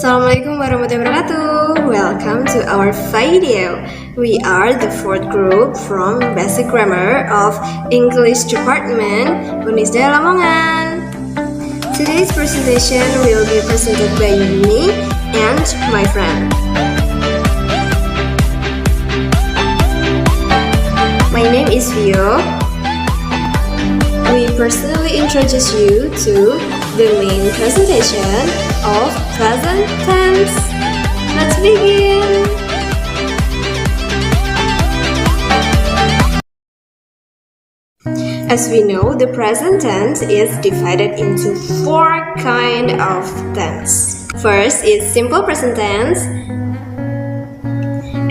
Assalamualaikum warahmatullahi wabarakatuh. Welcome to our video. We are the fourth group from Basic Grammar of English Department, Unisda Lamongan. Today's presentation will be presented by me and my friend. My name is Vio. We personally introduce you to the main presentation of present tense. Let's begin. As we know, the present tense is divided into four kinds of tense. First is simple present tense,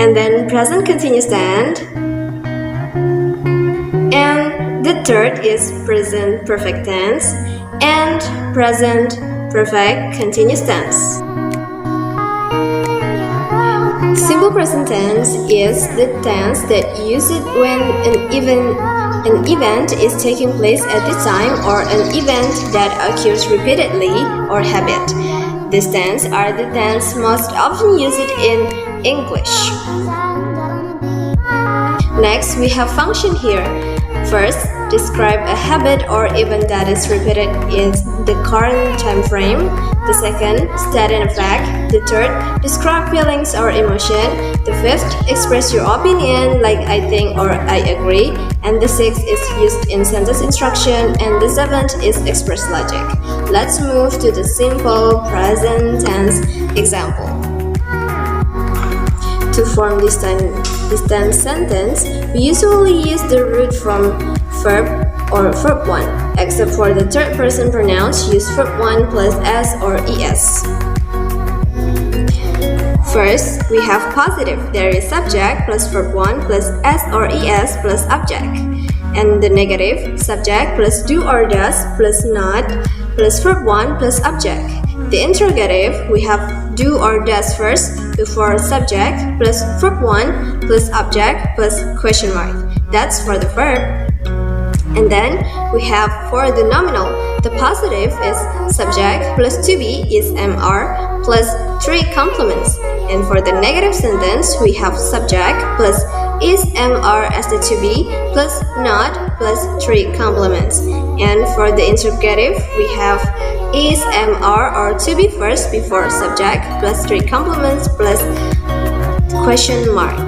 and then present continuous tense, and the third is present perfect tense and present perfect continuous tense. Simple present tense is the tense that uses when an event is taking place at the time or an event that occurs repeatedly or habit. These tenses are the tenses most often used in English. Next, we have function here. First, describe a habit or event that is repeated in the current time frame. The second, state an fact. The third, describe feelings or emotion. The fifth, express your opinion like I think or I agree. And the sixth is used in sentence instruction. And the seventh is express logic. Let's move to the simple present tense example. To form this tense sentence, we usually use the root from verb or verb 1, except for the third person pronouns, use verb 1 plus s or es. First, we have positive. There is subject plus verb 1 plus s or es plus object. And the negative, subject plus do or does plus not plus verb 1 plus object. The interrogative, we have do or does first before subject plus verb 1 plus object plus question mark. That's for the verb. And then we have for the nominal, the positive is subject plus to be is MR plus 3 complements. And for the negative sentence, we have subject plus is MR as the to be plus not plus 3 complements. And for the interrogative, we have is MR or to be first before subject plus 3 complements plus question mark.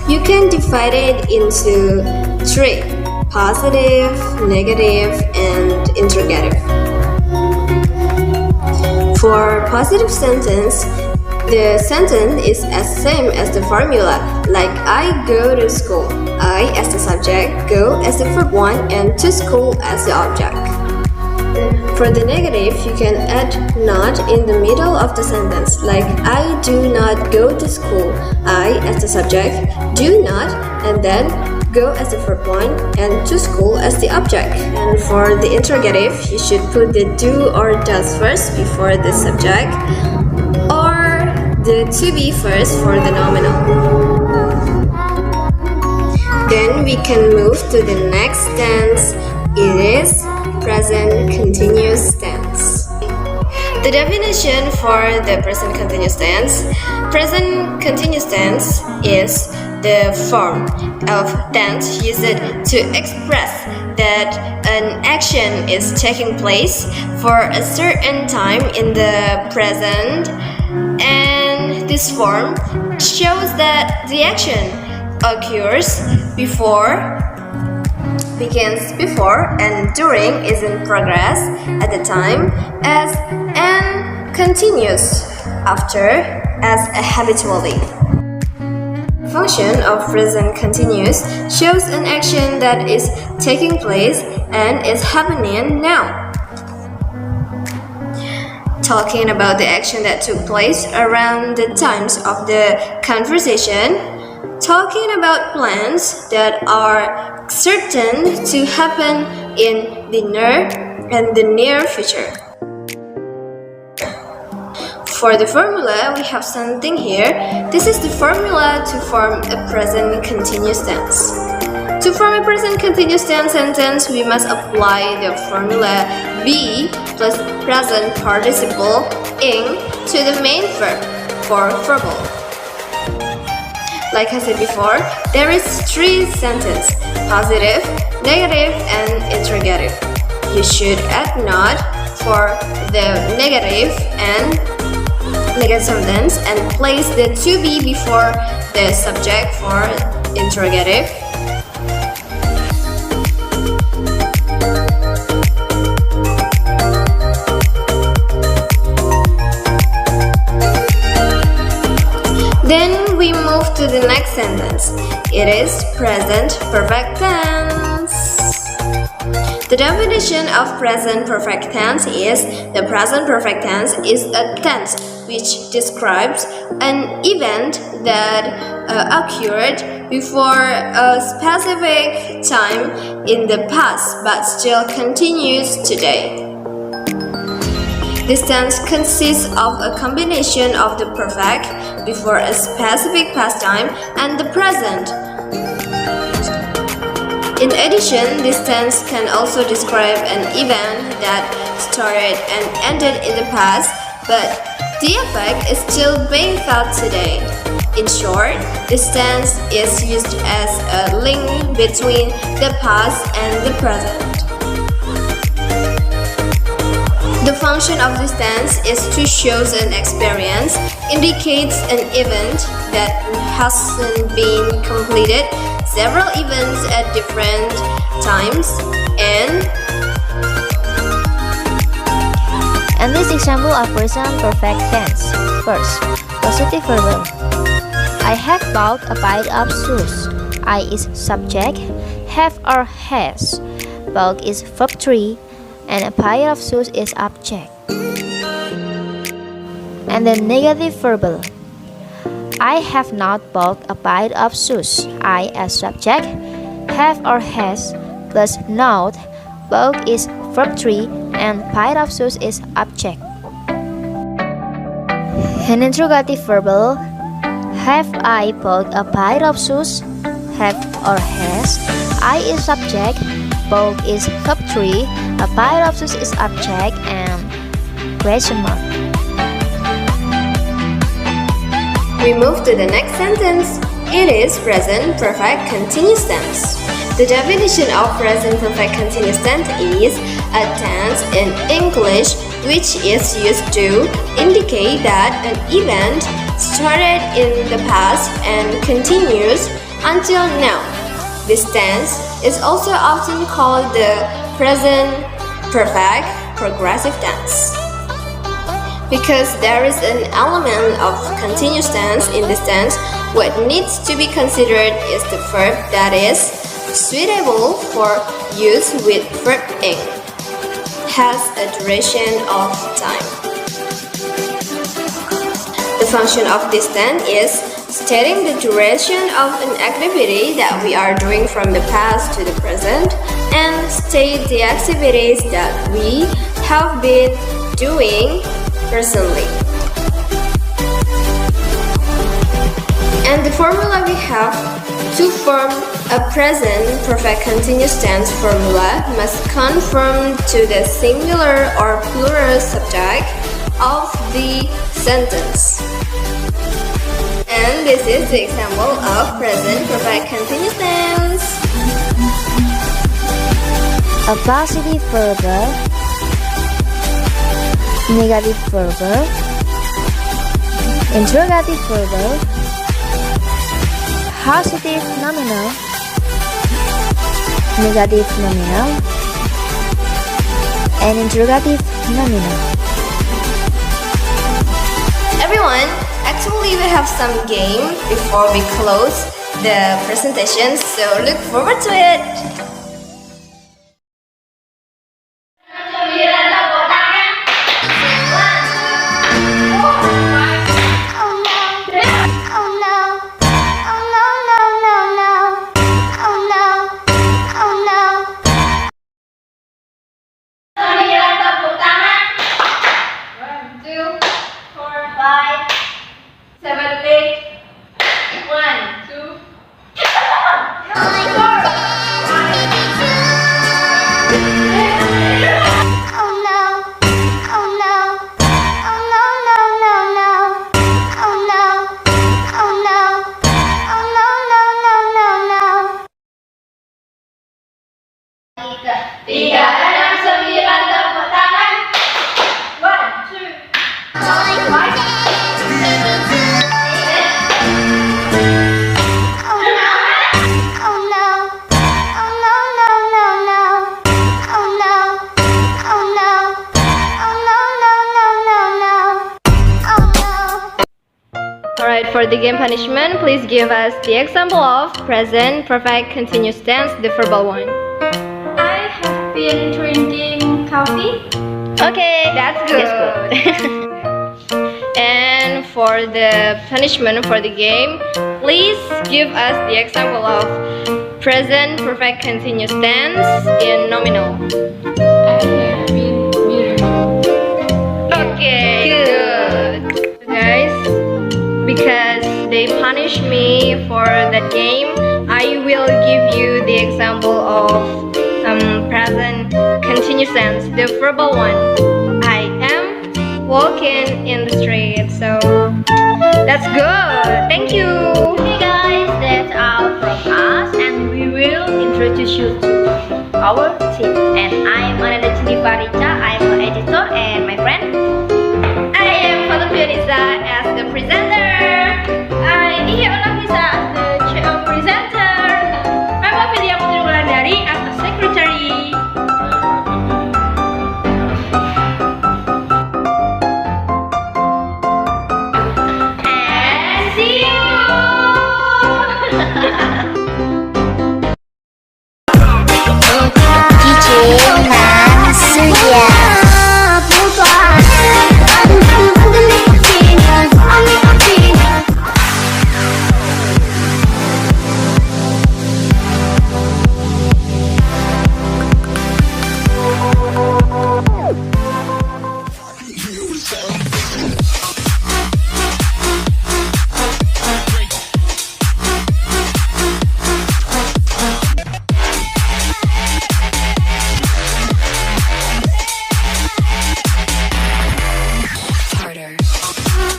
You can divide it into 3: positive, negative, and interrogative. For positive sentence, the sentence is as same as the formula, like I go to school. I as the subject, go as the verb 1, and to school as the object. For the negative, you can add not in the middle of the sentence, like I do not go to school. I as the subject, do not, and then go as the verb 1 and to school as the object. And for the interrogative, you should put the do or does first before the subject, or the to be first for the nominal. Then we can move to the next tense. It is present continuous tense. The definition for the present continuous tense. Present continuous tense is the form of tense used to express that an action is taking place for a certain time in the present, and this form shows that the action occurs before, begins before, and during is in progress at the time as, and continues after as habitually. Function of present continuous shows an action that is taking place and is happening now. Talking about the action that took place around the times of the conversation. Talking about plans that are certain to happen in the near future. For the formula, we have something here. This is the formula to form a present continuous tense. To form a present continuous tense sentence, we must apply the formula be plus present participle ing to the main verb for verbal. Like I said before, there is 3 sentences: positive, negative, and interrogative. You should add not for the negative sentence and place the to be before the subject for interrogative. Then we move to the next sentence. It is present perfect tense. The definition of present perfect tense is: the present perfect tense is a tense which describes an event that occurred before a specific time in the past but still continues today. This tense consists of a combination of the perfect before a specific past time and the present. In addition, this tense can also describe an event that started and ended in the past, but the effect is still being felt today. In short, this tense is used as a link between the past and the present. The function of this tense is to show an experience, indicates an event that hasn't been completed, several events at different times, and this example of present perfect tense. First, positive verbal. I have bought a pair of shoes. I is subject, have or has. Bought is verb 3, and a pair of shoes is object. And the negative verbal. I have not bought a pair of shoes. I as subject, have or has plus not. Bought is verb 3 and pair of shoes is object. An interrogative verbal. Have I bought a pair of shoes? Have or has. I is subject. Bought is verb 3. A pair of shoes is object and question mark. We move to the next sentence. It is present perfect continuous tense. The definition of present perfect continuous tense is a tense in English which is used to indicate that an event started in the past and continues until now. This tense is also often called the present perfect progressive tense. Because there is an element of continuous tense in this tense, what needs to be considered is the verb that is suitable for use with verb ing, has a duration of time. The function of this tense is stating the duration of an activity that we are doing from the past to the present and state the activities that we have been doing recently. And the formula we have to form a present perfect continuous tense formula must conform to the singular or plural subject of the sentence. And this is the example of present perfect continuous tense. A positive verbal, negative verbal, interrogative verbal, positive nominal, negative nominal, and interrogative nominal. Everyone, actually we have some game before we close the presentation, so look forward to it. the game punishment, please give us the example of present perfect continuous tense, the verbal one. I have been drinking coffee. Okay, that's good. And for the punishment for the game, please give us the example of present perfect continuous tense in nominal. I have been beautiful. Okay, good. Guys, because they punished me for that game, I will give you the example of present continuous tense, the verbal one. I am walking in the street. So that's good. Thank you. Okay guys, that's all from us, and we will introduce you to our team. And I'm Ananda Cindifari.